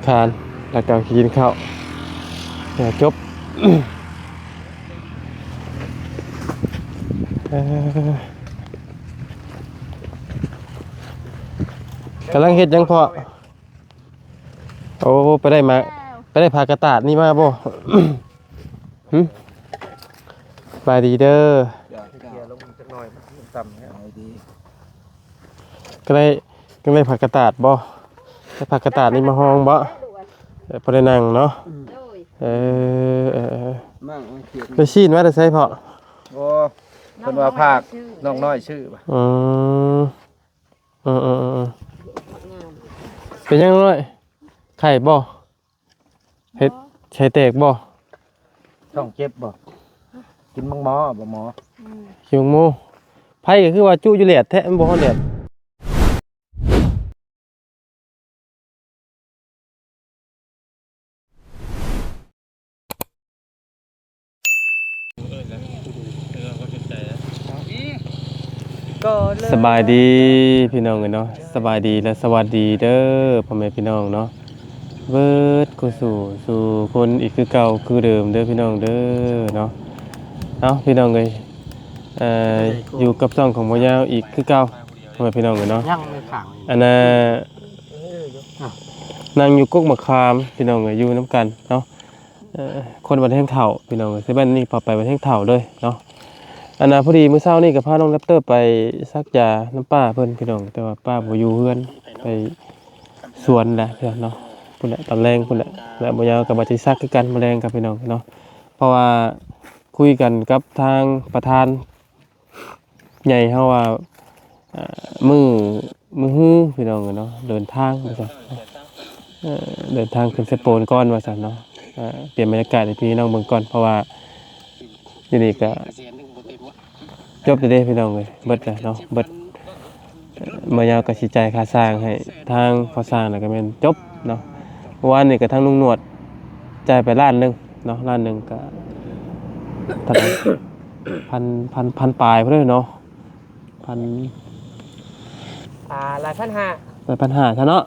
คานแล้วก็กินข้าวจบกำลังเฮ็ดยังพอโอ้ไปได้พากระตาดนี่มาบ่ บายดีเด้อก็ได้ผักกระตาดบ่ได้ผักกระตาดนี่มาห้องบ่พอได้นั่งเนาะไปชี้นว่าจะใช้พอโอ้คนว่าภาคน้องน้อยชื่อป่ะเป็นยังน้อยไข่บ่เฮ็ดไข่แตกบ่ต้องเจ็บบ่กินมังหมอบ่หมอคิวโมไผก็คือว่าจุอยู่แหลดแท้มันบ่ฮอดแหลดสบายดีพี่น้องเนาะสบายดีและสวัสดีเด้อพ่อแม่พี่น้องเนาะเบิดกูสู่คนอีกคือเก่าคือเดิมเด้อพี่น้องเด้อเนาะเอ้าพี่น้องเอ้ยอยู่กับช่องของบ่ยาวอีกคือเก่าพ่อแม่พี่น้องเนาะยังไม่ขังอันน่ะนั่งอยู่กกมะขามพี่น้องเอ้ยอยู่นํกันเนาะคนบ้านแห่งเฒ่าพี่น้องเอ้ยสิบ้านนี้พอไปบ้านแห่งเฒ่าเลยเนาะอันน่ะพอดีมื้อเช้านี่ก็พาน้องแรปเตอร์ไปซักยาน้ำป้าเพิ่นพี่น้องแต่ว่าป้าบ่อยู่เฮือนไปสวนแหละเพิ่นเนาะพุ่นแหละตอนแรงพุ่นแหละแล้วบ่ยาวก็บ่สิซักคือกันมื้อแรงกับพี่น้องเนาะเพราะว่าคุยกันกับทางประธานใหญ่เฮาว่ามื้อฮื้อพี่น้องเนาะเดินทางว่าซั่นเดินทางขึ้นเซโปนก่อนว่าซั่นเนาะเปลี่ยนบรรยากาศให้พี่น้องเบิ่งก่อนเพราะว่าอยู่นี่ก็จบได้พี่น้องเลยเบิดแล้วเนาะเบิดมายาวกับสิใจายค่าสร้างให้ทางพอสร้างแล้วก็แม่นจบเนาะเพราะว่านี่ก็ทางลุงหนวดจ่ายไปล้านนึงเนาะล้านนึงก็เท่าไหร่พันปลายพุ่นเด้อเนาะหลาย1,500ไป1,500ซะเนาะ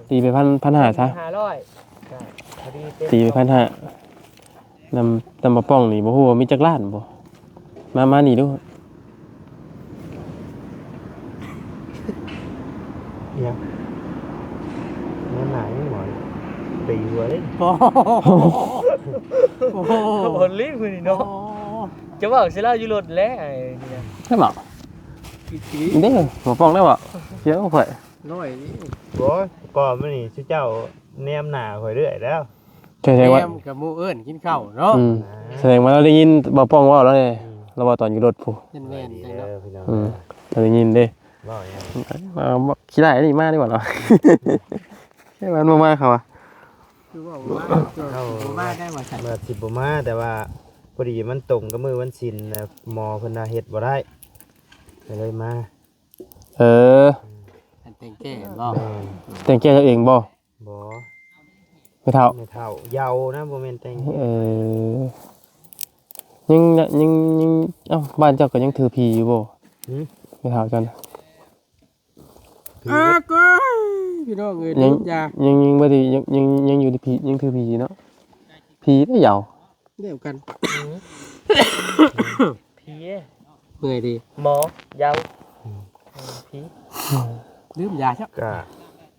ตีไป1,500ซะตีไป1,500นำมาป้องนี่บ่ฮู้ว่ามีจักล้านบ่มานี่ดูยังนั่นไหนหมอนตีหัวเลยโอ้โหบนลิ้นคุณนี่เนาะจะบอกสิล่าอยู่รถแล้วนี่ได้บ่เด้บ่ป้องได้บ่เสียข่อยน้อยนี่บ่ก่อนมื้อนี้สิเจ้าแนมหน้าข่อยเรื่อยแล้วแสดงว่ากับหมู่เอิ้นกินข้าวเนาะแสดงว่าเราได้ยินบ่ป้องเว้าแล้วนี่เราว่าตอนอยู่รถผู้แม่นๆเด้อพี่น้องเราได้ยินเด้เว้าหยังมาขี้ได้นี่มาดีกว่าเนาะใช่มันมาเขาอ่ะคือว่าบ่มาได้ว่าซั่นสิบ่มาแต่ว่าพอดีมันตรงกับมื้อวันศีลน่ะหมอเพิ่นน่ะเฮ็ดบ่ได้ก็เลยมาแต่งแก้บ่แต่งแก้ตัวเองบ่ไม่เท่าเยานะบ่แม่นแต่งยังเอ้าบ้านเจ้าก็ยังถือผีอยู่บ่ไม่เท่ากันก็พี่น้องเอ้ยยังบ่ได้ยังอยู่ในผียังถือผีเนาะผีได้ยาวเดียวกันผีเมื่อยดีหมอยาวผีลืมยาชัก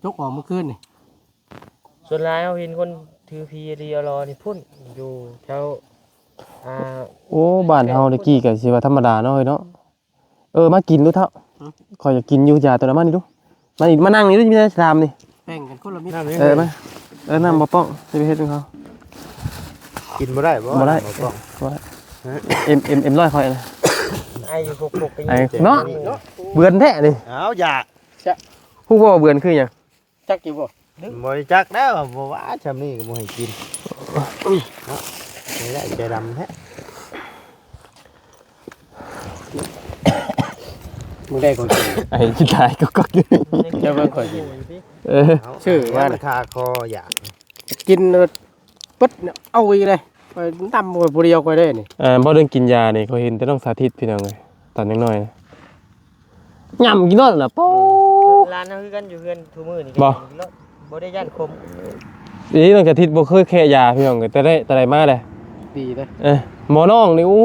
จกออกเมื่อคืนนี่ส่วนหลายเฮาเห็นคนถือผีดีรอนี่พุ่นอยู่แถวโอ้บ้านเฮาตะกี้ก็สิว่าธรรมดาเนาะเนาะมากินดูเถอะขอยอยากกินอยู่ยาตัวนั้นมานี่ดูมานั่งนี่ดูมีแต่ชามนี่แบ่งกันคนละมิตรมาน้ำบ่ป้องสิไปเฮ็ดให้เขากินบ่ได้บ่ได้เอ็มร้อยค่อยนะไอ้พกไปเนาะเบื่อแท้นี่เอาอย่าผู้บ่เบื่อคือหยังจักอยู่บ่บ่จักแล้วบ่ว่าชำนี้ก็บ่ให้กินเนาะนี่แหละใจดำแท้มึงได้คนกินไอ้ขี้ตายก็จะมาคนกินชื่อว่าคาคออยากกินปึ๊ดเอาอีกเลยไปตำบ่ผู้เดียวก็ได้นี่บ่เรื่องกินยานี่เขาเห็นแต่ต้องสาธิตพี่น้องเอ้ยตอนยังน้อยย่ำกินนอนน่ะโป๊ร้านเฮาคือกันอยู่เฮือนทุมื้อนี่บ่ได้ย่านคม นี่น้องจะทิศบ่เคยแค่ยาพี่น้องก็แต่ได้มาเลย ดีเลย หมอน้องนี่โอ้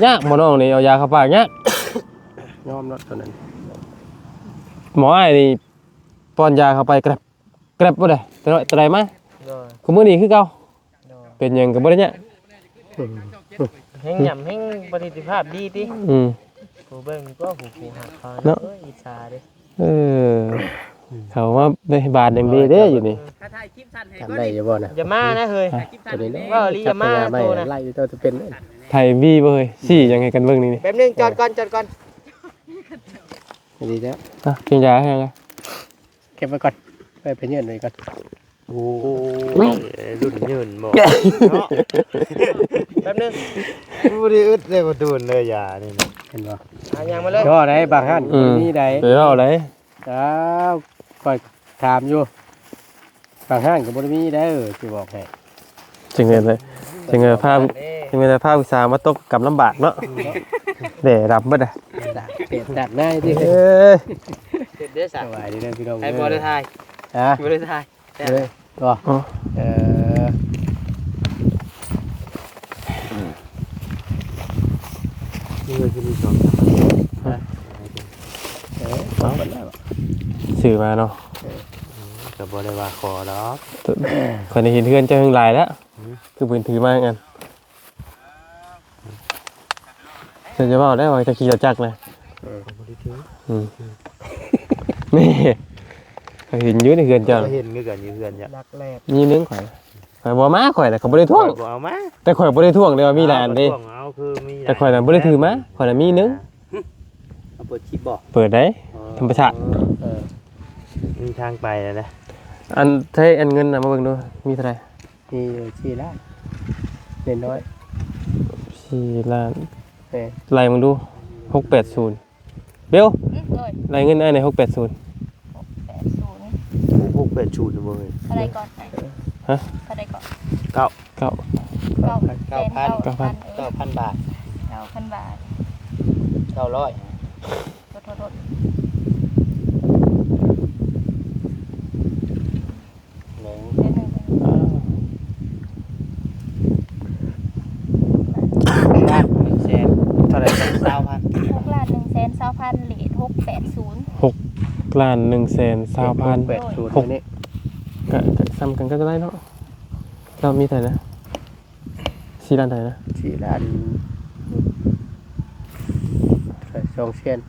ยากหมอน้องนี่เอายาเข้าปากยาก ยอมรถตัวนั้น หมอไอ้นี่ป้อนยาเข้าไปแกรบบ่ได้แต่ได้มา โดย คือมื้อนี้คือเก่า โดย เป็นหยังก็บ่ได้เนี่ย แห่งหย่ำแห่งประสิทธิภาพดีติ อืม ผู้เบิ่งก็ผู้หักเขา เนาะ อิจฉาเด้ เขาว่าได้บาทยังดีเด้อยู่นี่ ทำได้อยู่บ่นะ อย่ามานะเฮ้ย ตัวนี้เนาะ ว่าลีอย่ามา ไม่ โตนะ ไล่ตัวจะเป็น ไทยวีบ่เฮ้ยซี่ยังไงกันเบิ่งนี่ แป๊บนึงจอดก่อน ดีแล้ว กินยาให้ยังไง เก็บไว้ก่อนไปเป็นเงินไว้ก่อน โอ้รุ่นยืนบ่แป๊บนึง บ่ได้อึดเลยบ่ดูนเลยยานี่นะ เห็นบ่ อย่างมาเลย ย่อได้บางท่านนี่ได้ เดี๋ยวเอาเลย แล้วคอยถามอยู่บางท่านก็บ่ได้มีได้สิบอกให้ จึงเลยจึงเลยภาพอุตสาห์มาตบกับลำบากเนาะเด้รับบ่ได้ เปลี่ยนดัดหน้าดิ เอ้ย เสร็จเด้อ ส สะ บายดีนะพี่น้อง ให้บ่ได้ทาย ฮะ บ่ได้ทายแต่ เลยก็ อ๋อ เออ นี่ก็คือมีสอง เอาไปแล้ว สื่อมาเนาะ ก็บ่ได้ว่าขอดอก คนได้เห็นเพื่อนเจ้าหึงหลายแล้วคือปืนถือมากันจะบอกได้ว่าจะขี่รถจักรนะ บ่ได้ถือ นี่เห็นอยู่ในเฮือนเจ้า ก็เห็นคือกันอยู่เฮือนจ้ะ รักแรก มีนึงข่อยบ่มาข่อยน่ะเขาบ่ได้ท่วง บ่เอามา แต่ข่อยบ่ได้ท่วงเลยว่ามีหลายอันเด้ บ่เอาคือมีหลาย แต่ข่อยน่ะบ่ได้ถือมาข่อยน่ะมีนึง เอาเปิดคลิปบ่ เปิดได้ ธรรมชาติ มีทางไปแล้วนะ อันใช้อันเงินน่ะมาเบิ่งดูมีเท่าไหร่ มีชีล้านเล็กน้อย 4ล้าน เออ ไล่มึงดู680เบล เลย ไล่เงินได้ใน680 80 พวกเป็ดชูดบ่เฮ้ย อะไรก่อน ฮะ อะไรก่อน เก้า 9,000 9,000 บาท 9,000 บาท 900 โทษ หนึ่ง เดือนหนึ่ง ล้าน1แสนเท่าไหร่20,000 6,120,000เหรียญ680 ล้าน120,000 80ตัวนี้ ก็ซ้ำกันก็ได้เนาะเรามีเท่าไหร่นะ4ล้านเท่าไหร่นะ ชีล้านสองเส้น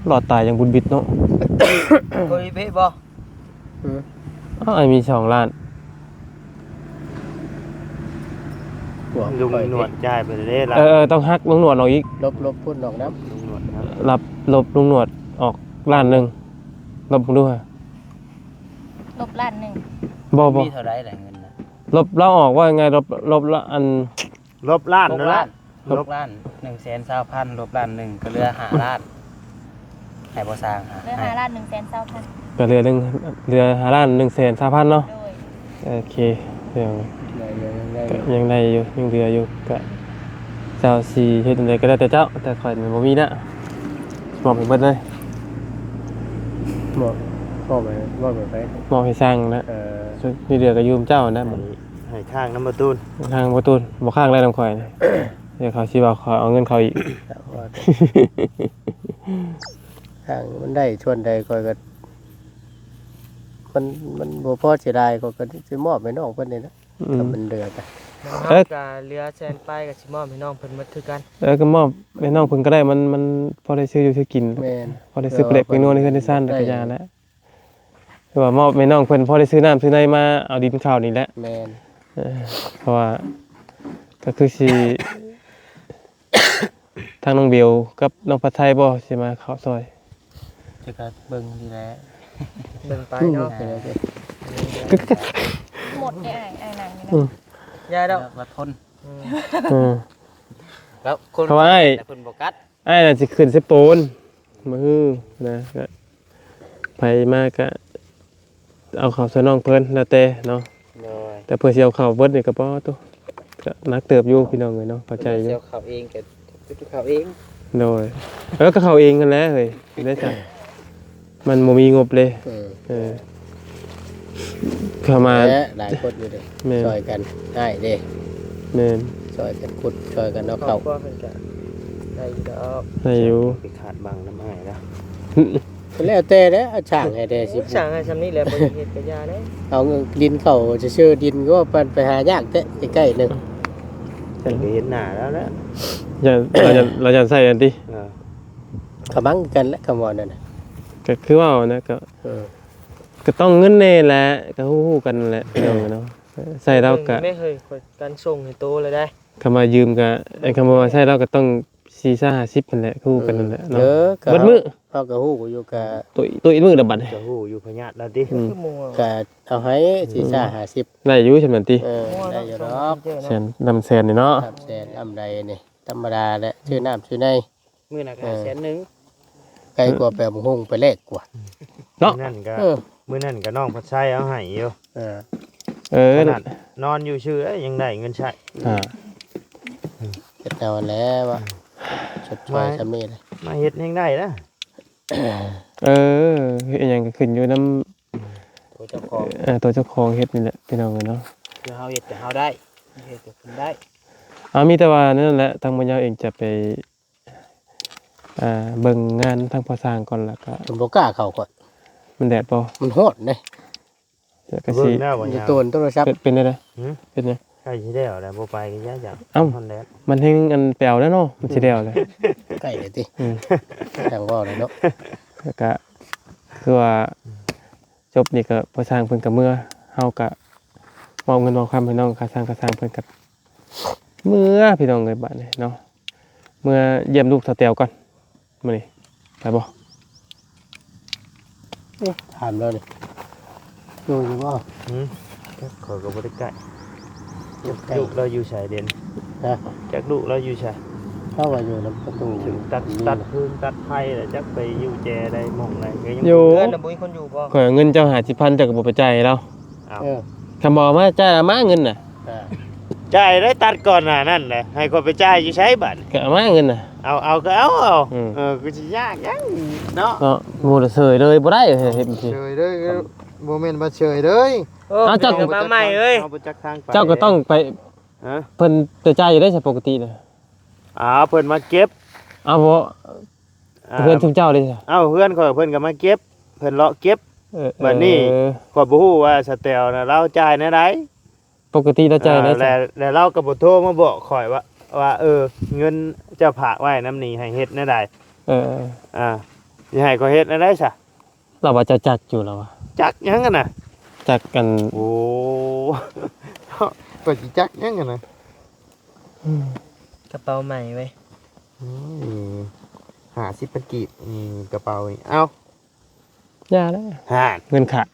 หลอดตายอย่างบุญบิดเนาะ เคยเป๊ะบ่ อ้าวไอ้มี2ล้าน หัว ลุงหนวดจ่ายไปเด้ล่ะ ต้องหักลุงหนวดออกอีก ลบพุ่นดอกน้ ลุงหนวดครับ รับลบลุงหนวดออกล้านหนึงลบมึงดูฮะ ลบล้านหนึ่ง บ่ มีเท่าไหร่แหละเงินน่ะ ลบเราออกว่าไงลบละอัน ลบล้าน 6 นั่น ล้า ละ น6ล้าน120,000ลบล้านหนึ่งก็เหลือ5ล้านให้บ่สร้างหา เรื่อง ให้ 5ล้าน120,000 ก็เรือ5ล้าน130,000เนาะ โดย โอเคเดี๋ยว ำได้เลยได้ ก็ยังได้อยู่ยังเหลืออยู่ก็เจ้าสิเฮ็ดจังไดก็ได้แต่เจ้าแต่ข่อยมันบ่มีนะมอบให้เบิดเลย หมดก็ไป มอบให้สร้างนะส่วนที่เหลือก็ยืมเจ้านะบัดนี้ ให้ข้างน้ำประตูน ข้างประตูบ่ข้างแล้วนำข่อยนะเดี๋ยวเขาสิว่าขอเอาเงินเขาอีก ทางมันได้ชวนใดก็มันบ่พอเสียดายก็สิมอบให้น้องเพิ่นนี่นะถ้ามันเดือด เอ้ยก็เหลือแสนปลายก็สิมอบให้น้องเพิ่นหมดคือกัน ก็มอบให้น้องเพิ่นก็ได้มันพอได้ซื้ออยู่ซื้อกิน แม่น พอได้ซื้อเปล็กไปนวดในเฮือนในซ่านจักรยานแล้วคือว่ามอบให้น้องเพิ่นพอได้ซื้อน้ำซื้อในมาเอาดินข้าวนี่แหละ แม่น เพราะว่าก็คือสิ ทางน้องเบลกับน้องผัดไทยบ่สิมาเข้าซอย จะก็เบิ่งนี่แหละเบิ่งไปเนาะ หมดเนี่ยไอ้หนังนี่นะ ยายดอกละทน อืม แล้วคน เขาว่าไอ้ แต่เพิ่นบ่กัด ไอ้น่ะสิขึ้นเสโปนมือนะก็ไปมาก็เอาเข้าซอยน้องเพิ่นแล้วแต่เนาะ เลย แต่เพื่อสิเอาเข้าเบิดนี่ก็บ่ตุก็นักเติบอยู่พี่น้องเอ้ยเนาะเข้าใจอยู่ เดี๋ยวเขาเองก็จุดเขาเอง โดยแล้วก็เข้าเองกันแหล้วเฮ้ยได้จ้ะมันบ่มีงบเลย เออ เข้ามา และหลายคนอยู่เด้ แม่น ช่วยกันได้เด้ แม่น ช่วยกันขุดช่วยกันเอา ครอ เข้า บครัวเพิ่นก็ได้อยู่ดอก ได้อยู่ ไปขาดบังน้ำอ้ายแล้ว แล้วแต่เด้อเอาช่างให้ได้สิ สั่งให้ซำนี้แหละบ่ได้เฮ็ดก็ย่าเด้ เอาเงินดินเข้าชื่อๆดินก็ปันไปหายากแท้ใกล้ๆนึง ฉันก็เห็นหน้าแล้วแหละ อย่าเราจะใส่อันติ เออ ขมังกันและคำว่านั่นน่ะ ก็คือว่านะก็ เออ ก็ต้องเงินแน่แหละก็ฮู้ๆกันแหละพี่น้องเนาะใส่เราก็ ไม่เคยการส่งให้โตเลยได้ คำว่ายืมก็ไอ้คำว่าใส่เราก็ต้อง4-50นั่นแหละคู่กันนั่นแหละเนาะ เด้อก็ เบิดมื้อ เฮาก็ฮู้อยู่กะ ตัวอีกมื้อละบัดนี่ จะฮู้อยู่พญาติแล้วติ อืม คือหมู่ กะเอาให้450 ได้อยู่ใช่มั้ยติ ได้อยู่ดอก แสนนำแสนนี่เนาะ ครับแสนอำใดนี่ธรรมดาแหละชื่อน้ำชื่อใน มื้อน่ะก็แสนหนึง ไกลกว่าแปลงหงไปแลกกว่า เนาะ นั่นก็ เออ มื้อนั้นก็น้องพัดใช้เอาให้อยู่ เออ ข ข นา นา ด ดนอนอยู่ชื่อยังได้เงินใช้ อ่า เฮ็ดเอาแล้วว่าชดช่วยซำนี้เลย มาเฮ็ดแฮงได้นะ เออเฮ็ดอิหยังก็ขึ้นอยู่นำ ตัวเจ้าของ ตัวเจ้าของเฮ็ดนี่แหละพี่น้องเนาะ คือเฮาเฮ็ดก็เฮาได้เฮ็ดก็เพิ่นได้ มีแต่ว่านั่นแหละทางบ่ยาวเองจะไปเบิ่งงานทางพอสร้างก่อนแล้วก็ ผมบ่กล้าเข้าก่อน มันแดดบ่ มันโหดเด้ ก็ เบิ่ สิ งแล้วบ่ อยู่ ยาว ตัวโทรศัพท์ เป็นได้ หือ เป็นไง ใกล้สิได้แล้วบ่ไปก็ยากจัง เอ้า ฮอนแลนด์ มันเฮงอันแปลวแล้วเนาะมันสิแล้วเลย ใกล้เลยติ อืม ทางว่าเลยเนาะ แล้วก็คือว่าจบนี่ก็พอสร้างเพิ่นก็เมื่อเฮาก็มอบเงินมอบคำให้น้องค่าสร้างเพิ่นก็เมื่อพี่น้องเอ้ยบัดนี้เนาะเมื่อเยี่ยมลูกสาวแตวก่อนมื้อนี้ไปบ่ ถามแล้วนี่อยู่อยู่บ่ หือขอยก็บ่ได้ใกล้ ใกล้ ลูกเราอยู่ชายแดน ฮะ จักลูกเราอยู่ชาย เข้าว่าอยู่นำประตู ถึงตัดพื้นตัดไผ่แล้วจักไปอยู่แจได้หม่องใดก็ยัง อยู่ เพื่อนน่ะบ่มีคนอยู่บ่ ข่อยเอาเงินเจ้า50,000เจ้าก็บ่ไปจ่ายให้เรา เอา เออ คำบอกมาจ่ายละมาเงินน่ะ อ่า จ่ายได้ตัดก่อนหน้านั่นแหละให้คนไปจ่ายอยู่ใช้บัตร ก็เอามาเงินน่ะ เอาก็เอา อืม คือสิยากยังเนาะ เนาะหมู่ละเสยเลยบ่ได้เฮ็ดจังซี่ เฉยเลยโมเมนต์มาเฉยเลย เอาเจ้า มาใหม่เอ้ย เอาไปจักทางไป เจ้าก็ต้องไป ฮะ เพิ่นจะจ่ายอยู่ได้ใช่ปกติน่ะ เพิ่นมาเก็บ เอาบ่เพื่อนชุมเจ้าเลยจ้ะ เอาเพื่อนข่อยเพิ่นก็มาเก็บเพิ่นเลาะเก็บ บัดนี้ เออ ข่อยบ่ฮู้ว่าสเตลน่ะเราจ่ายแนวใด ปกติเราจ่ายได้จ้ะ แล้วเราก็บ่โทรมาบอกข่อยว่าเงินเจ้าฝากไว้น้ำนี้ให้เฮ็ดแนวใด เออ สิให้ข่อยเฮ็ดแนวใดซะ เราว่าจะจัดอยู่แล้ววะ จักหยังกันน่ะ จัดกัน โอ้ ก็สิจักหยังกันน่ะ กระเป๋าใหม่เว้ย 50 กีบกระเป๋านี่เอ้า อย่าแล้ว ห่าน เงินขาด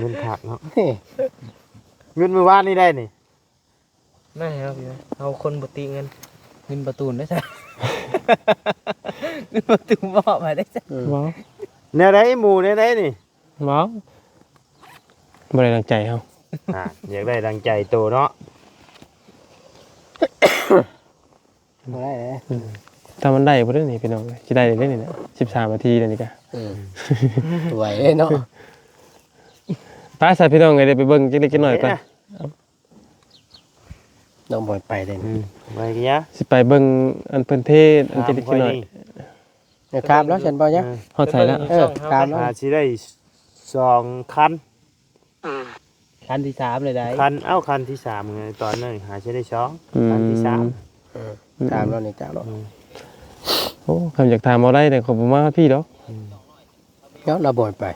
เงินขาดเนาะ เฮ้ย เงินมื้อวานนี่ได้นี่ ไม่เอาพี่นะเอาคนบ่ติเงินประตูนได้จ้ะ เงินประตูมอบให้ได้จ้ะ ว้าว แนวใดหมู่แนวใดนี่ ว้าวบ่ได้ตั้งใจเฮา อยากได้ดังใจโตเนาะ บ่ได้เลย ถ้ามันได้บ่ได้นี่พี่น้องสิได้ได้นี่นะ13นาทีแล้วนี่ก็ ไหวเลยเนาะ ไปซะพี่น้องเอ้ยเดี๋ยวไปเบิ่งจักเล็กจักน้อยก่อน น้องบ่ไปเลย ไปกันยะ สิไปเบิ่งอันเพิ่นเทศอันจักเล็กจักน้อย ครับแล้วฉันบ่เนี่ย ฮอดใส่แล้ว ตามแล้ว สิได้2คัน คันที่3เลยได้ คันที่3ไงตอนนั้นหาสิได้2 อืม คันที่3 ตามแล้วนี่ตามแล้ว โอ้คำอยากถามเอาได้แต่ขอบคุณมากครับพี่ดอก แล้วเราบ่ไป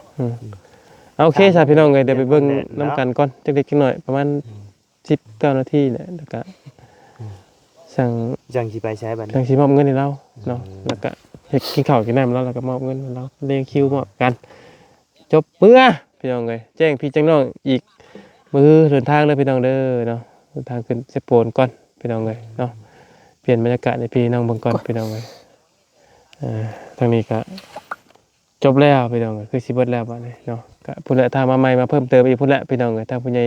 เอาโอเคซะพี่น้องเอ้ยเดี๋ยวไปเบิ่งนํกันก่อนจักเล็กจักน้อยประมาณ19นาทีแหละแล้วก็สั่ง จังสิไปใช้บัดนี้ ทางสิมอบเงินให้เราเนาะแล้วก็เฮ็ดกินข้าวกินน้ำแล้วก็มอบเงินให้เราเรียงคิวมอบกัน จบเมื่อพี่น้องเอ้ยแจ้งพี่แจ้งน้องอีกมือเดินทางเลยพี่น้องเด้อเนาะเดินทางขึ้นเซโปนก่อนพี่น้องเอ้ยเนาะเปลี่ยนบรรยากาศในพี่น้องเบิ่งก่อนพี่น้องเอ้ยทางนี้ก็จบแล้วพี่น้องเอ้ยคือสิเบิดแล้วบัดนี้เนาะก็ผู้ใดถามมาใหม่มาเพิ่มเติมอีกพุ่นละพี่น้องเอ้ยถ้าผู้ใหญ่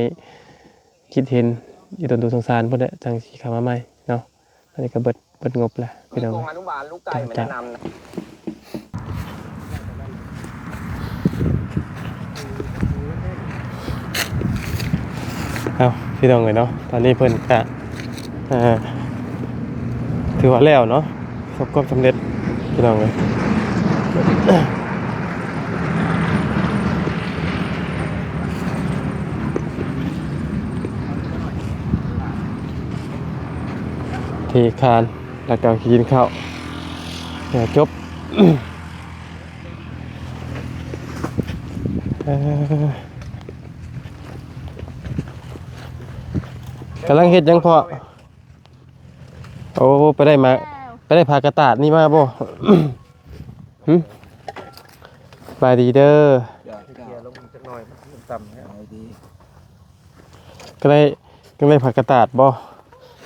คิดเห็นอยู่ตนดูสงสารพุ่นละจังสิเข้ามาใหม่เนาะอันนี้ก็เบิดงบละพี่น้องเอ้ย อนุบาลลูกไก่ไม่แนะนำนะ เ เอาพี่น้องเลยเนาะตอนนี้เพิ่นก็ถือว่าแล้วเนาะประสบความสำเร็จพี่น้องเลยที่คานแล้วก็กินข้าวจบกำลังเฮ็ดยังพอโอ้ไปได้พากระตาดนี่มาบ่ หึบายดีเด้อก็ได้พากระตาดบ่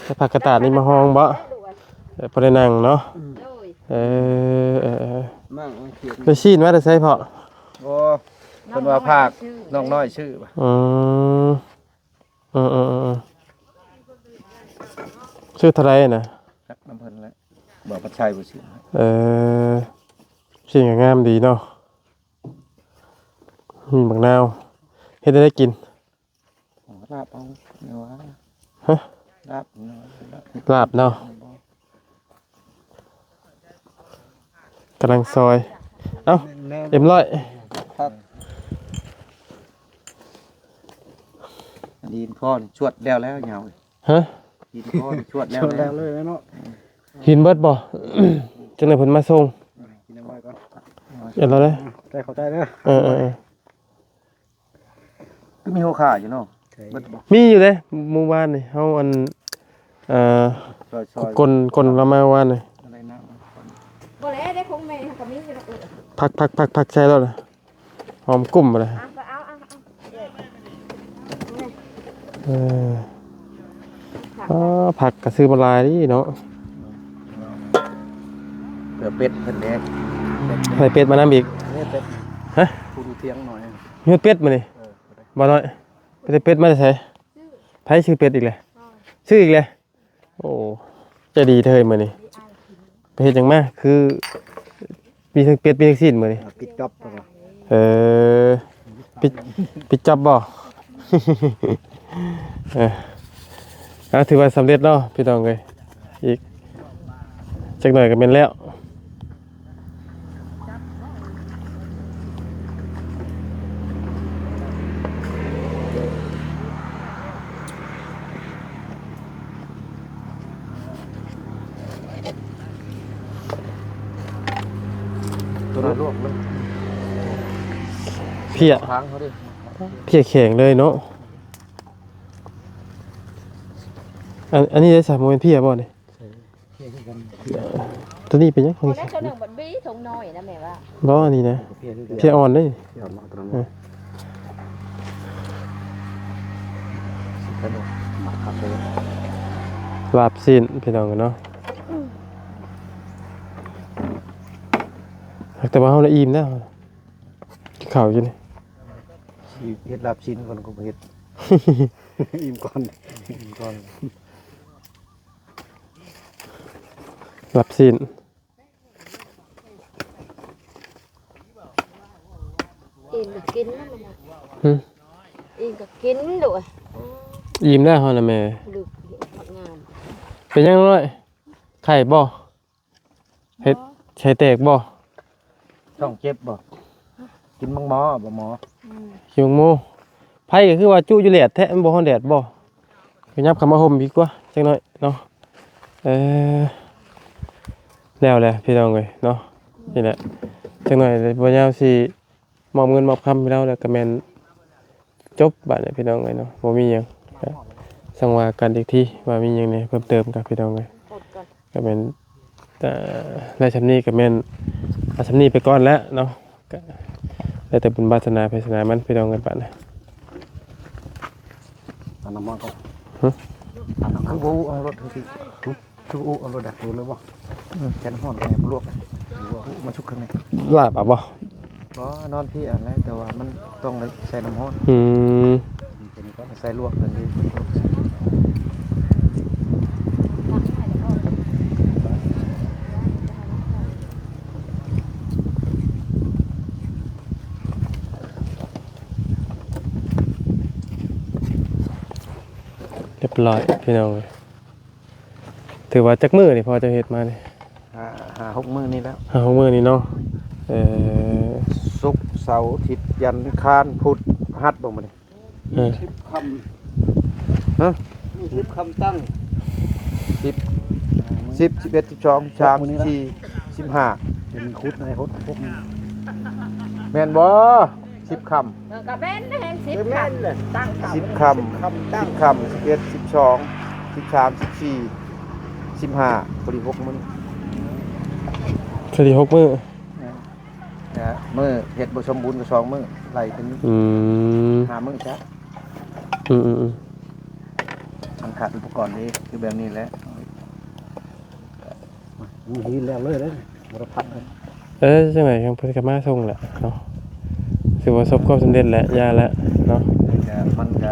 ได้พากระตาดนี่มาห้องบ่พอได้นั่งเนาะมั่งเขียน ได้ชีนว่าได้ใช้พอ โอ้เพิ่นว่าภาคน้องน้อยชื่อป่ะ ชื่อเท่าไรนะ น้ำเพิ่นแล้วบอกปัจชัยบ่ชื่อ ชื่องามดีเนาะบางนาวเฮ็ดได้กิน ลาบเอาเนาะ ฮะ ลาบ ลาบเนาะกำลังซอยเอ้าเอ็มร้อย ครับดินพ่อนี่ชวดแล้วเหงา ฮะ ดินพ่อนี่ชวดแล้วเลยเนาะ หินเบิดบ่ จังได๋เพิ่นมาส่ง กินน้ำไว้ก่อน เอ็ดแล้วเด้อ ได้เข้าใจเด้อ ก็มีหัวขาอยู่เนาะเบิดบ่ มีอยู่เด้หมู่บ้านนี่เฮาอันซอยคนละมาวานนี่ อะไรนะ บ่แล้วได้คงแม่ก็มีอยู่ดอกเออ พักใส่แล้วล่ะหอมกุ้มบ่ล่ะ ผักก็ซื้อมาหลายนี่เนาะ เผื่อเป็ดเพิ่นแดก ใส่เป็ดมานำอีก นี่เป็ด ฮะ คุณเทียงหน่อย มีเป็ดมานี่บ่น้อยไปได้เป็ดมาได้ไสไผชื่อเป็ดอีกแหละชื่ออีกแหละโอ้ใจดีเถิดมื้อนี้ไปเฮ็ดหยังมาคือมีทั้งเป็ดมีทั้งซีนมื้อนี้ ปิดจ๊อบบ่ ปิดจับบ่ ถือว่าสำเร็จเนาะพี่น้องเลยอีกจักหน่อยก็เป็นแล้วตัวนั้นลวกเลย เพี้ย ค้างเขาดิ เพี้ยแข็งเลยเนาะอันนี้ได้สามโมงเป็นเพี้ยบ่เนี่ยตัวนี้เป็นยังไง คนนั้นตัวหนึ่งบนบี้ทงน้อยนะแม่ว่า บ่อันนี้นะเพี้ยอ่อนเลย ลาบซีนพี่น้องกันเนาะแต่ว่าเฮาละอิ่มแล้วกินข้าวกิน เฮ็ดลาบชิ้นก่อนก็เฮ็ดอิ่มก่อนลาบซีน อินก็กินนั่นแหละอินก็กินด้วย อิ่มแล้วเฮาน่ะแม่ ดึกงาน เป็นยังน้อยไข่บ่เฮ็ดไข่แตกบ่ ต้องเจ็บบ่กินมังหมอบ่หมอ คิวโมไผก็คือว่าจุอยู่แหลดแท้มันบ่ฮ้อนแดดบ่ก็ยับเข้ามาห่มดีกว่าจังน้อยเนาะแล้วแหละพี่น้องเอ้ยเนาะนี่แหละจังน้อยบ่ยาวสิมอบเงินมอบคำให้เราแล้วก็แม่นจบบัดนี้พี่น้องเอ้ยเนาะบ่มีหยังสังว่ากันอีกทีว่ามีหยังนี่เพิ่มเติมกับพี่น้องเอ้ย กดก่อน ก็แม่นได้ชำนี้ก็แม่นเอาชำนี้ไปก่อนแล้วเนาะก็ได้แต่บุญวาสนาไพศาลมันพี่น้องกันบัดนะ เอาน้ำมันก่อนคือบูเอารถคือคือบูเอารถดักดูเลยบ่แค่น้ำมันแม่บ่ลวกมาชุกข้างใน ลาบอ่ะบ่ บ่นอนพี่อันแล้วแต่ว่ามันต้องใส่น้ำร้อน เป็นก็ใส่ลวกกันดี ร้อยพี่น้องเลยถือว่าจักมือนี่พอจะเฮ็ดมานี่ หา6 มื้อนี่แล้ว 6 มื้อนี่เนาะศุกร์เสาร์อาทิตย์ยันคารพุธหัดบ่มื้อนี้ 10 คำ ฮะ 10 คำตั้ง 10 11 12 13 14 15เป็นคุดในฮดพวกแม่นบ่10 คำ กะเบ้นเห็น10คันตั้ง10 คคำำ10 คำ11 12 13 14 15พอดี6 มื้อ คดี6 มื้อ นะมื้อเฮ็ดบ่สมบูรณ์ก็2 มื้อไล่เป็น 5 มื้อจ้ะ มันขาดอุปกรณ์นี้คือแบบนี้แหละดีแล้วเลยเลยบรพัดเลย จังไหนครับเพิ่นก็มาส่งแหละเนาะถือว่าประสบความสำเร็จแล้วยาแล้วเนาะ มันจะ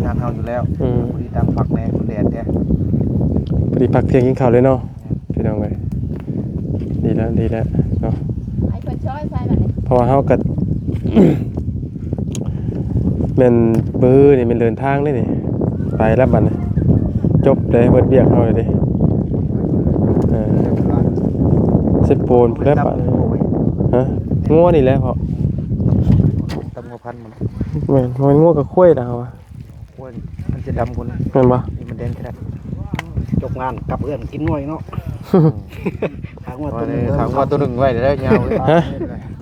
ทานเฮาอยู่แล้วพอดีตามฝักแน่คุณแดดเนี่ย พอดีพักเที่ยงกินข้าวเลยเนาะพี่น้องเอ้ยดีแล้วเนาะ ไอ้เพิ่นช่วยใส่บัดนี้ เพราะว่าเฮาก็ แม่นบื้อนี่มันเดินทางได้นี่ไปแล้วบัดนี้จบเลยเบิดเบียกเฮาเลยเด้สิโปนแล้วบัดฮะงัวนี่แหละเพาะ ตำหัวพันมัน แม่นมันงัวกับข้วยดาวอ่ะ อ้วนมันจะดำคน แม่นบ่ นี่มันแดงแค่จบงานกับเพื่อนกินง่อยเนาะถางว่าตัวหนึ่งไว้ได้ยาวเลย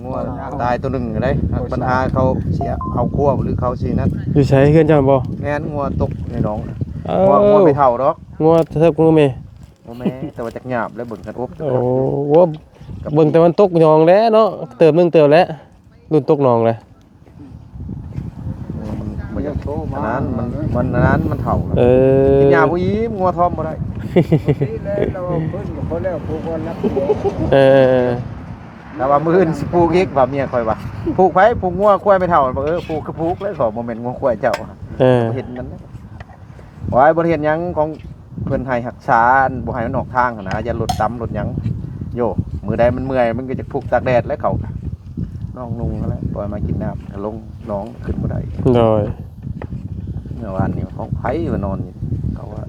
งัวตายตัวหนึ่งได้ปัญหาเขาเสียเอาคั่วหรือเขาสินั้น อยู่ใช้เฮือนเจ้าบ่ แม่นงัวตกในหนองงัวไปเท่าดอก งัวเทิบงัวแม่ โอ้แม่แต่ว่าจักหยาบแล้วเบิ่งกันอบ โอ้ว่าเบิ่งแต่มันตกหนองแล้วเนาะเติมนึงเติมแล้วรุ่นตกหนองแล้ว มันจะโตมานั้นมันเท่ากินยาผู้ยิ้มงัวทอมบ่ได้ เราเพิ่นก็แล้วพวกวันละ แต่ว่ามื้ออื่นสิปลูกอีกว่าเมียค่อยว่าปลูกไผปลูกงัวควายไม่เท่าบ่ปลูกคือปลูกแล้วก็บ่แม่นงัวควายเจ้าเฮ็ดนั้นโอ้ยบ่เฮ็ดหยังของเพิ่นให้รักษาบ่ให้มันออกทางนะอย่าลดต่ำลดหยังโยมื้อใดมันเมื่อยมันก็จะพุกตากแดดแล้วเขาน้องนุ่งแล้วปล่อยมากินน้ำก็ลงน้องขึ้นบ่ได้ โดย เมื่อวานนี้ของไผมานอนอยู่เขาว่า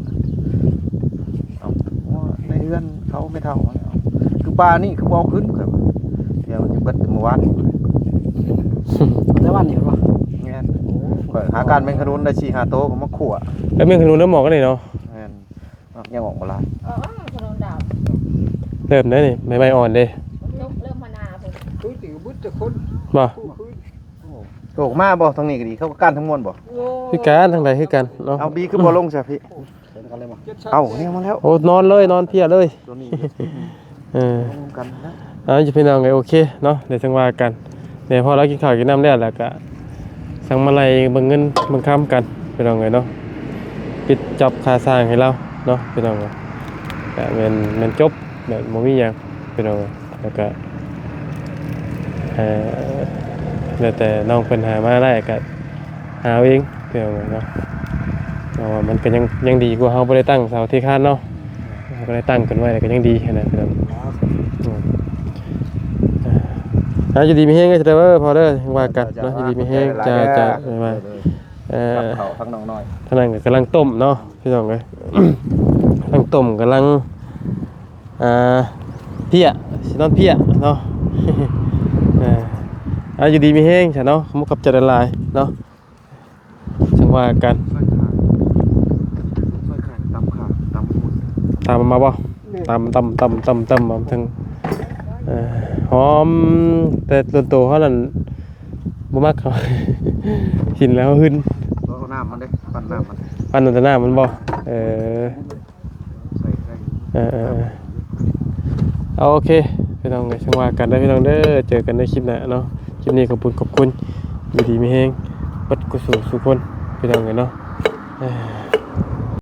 เอางัวในเรือนเขาไม่เท่าคือปลานี่คือบ่เอาขึ้นครับเดี๋ยวมันจะเบิดเมื่อวาน แต่วันนี้บ่ แม่นหาการแมงขนุนได้4-5โตก็มาขั่ว แล้วเมืองขนุนน้ำหมอกกันนี่เนาะ แม่นยังออกบ่หลาย ขนมดาว เริ่มได้นี่ใบอ่อนเด้ เริ่มพนาเพิ่น ตุ้ยติบุตรคน บ่ โอกมาบ่ทางนี้ก็ดีเขาก็กั้นทั้งมวลบ่ คือการทางใดคือกันเนาะ เอาบีคือบ่ลงซะพี่เอาเนี่ยมาแล้ว โอ้นอนเลยนอนเพียเลย ตัวนี้ ลงกันนะ จะพี่น้องไงโอเคเนาะเดี๋ยวจังว่ากันเดี๋ยวพอเรากินข้าวกินน้ำแล้วแล้วก็สั่งมาลัยเบิ่งเงินเบิ่งค้ำกันพี่น้องไงเนาะปิดจับค่าสร้างให้เราเนาะพี่น้องไงแต่มันจบแบบบ่มีหยังพี่น้องแล้วก็แล้วแต่น้องเพิ่นหามาได้ก็หาเอาเองพี่น้องเนาะเพราะว่ามันก็ยังดีกว่าเฮาบ่ได้ตั้งเสาที่คาดเนาะก็ได้ตั้งกันไว้ก็ยังดีขนาดพี่น้องอยู่ดีมีแห้งก็จะได้ว่าพอเด้อว่ากันเนาะอยู่ดีมีแห้งจะมาเขาทั้งน้องน้อย ท่านั้นก็กำลังต้มเนาะพี่น้องเอ้ย กำลังต้มกำลังเพี้ยสินอนเพี้ยเนาะ อยู่ดีมีแห้งใช่เนาะขมุกกับจะละลายเนาะจังว่ากัน ช่วยขาตำขาตำหมด ตามมาบ่ตามมาถึงหอมแต่ตัวโตเขานั่นบ่มักเขา กินแล้วหึน ตัวน้ำมันเด้ปั้นน้ำมัน ปั้นแต่หน้ามันบ่ใส่เอาโอเคพี่น้องจังว่ากันได้พี่น้องเด้อเจอกันในคลิปหน้าเนาะคลิปนี้ขอบคุณอยู่ดีมีแฮงบัดกุศลสุขคนพี่น้องเนาะ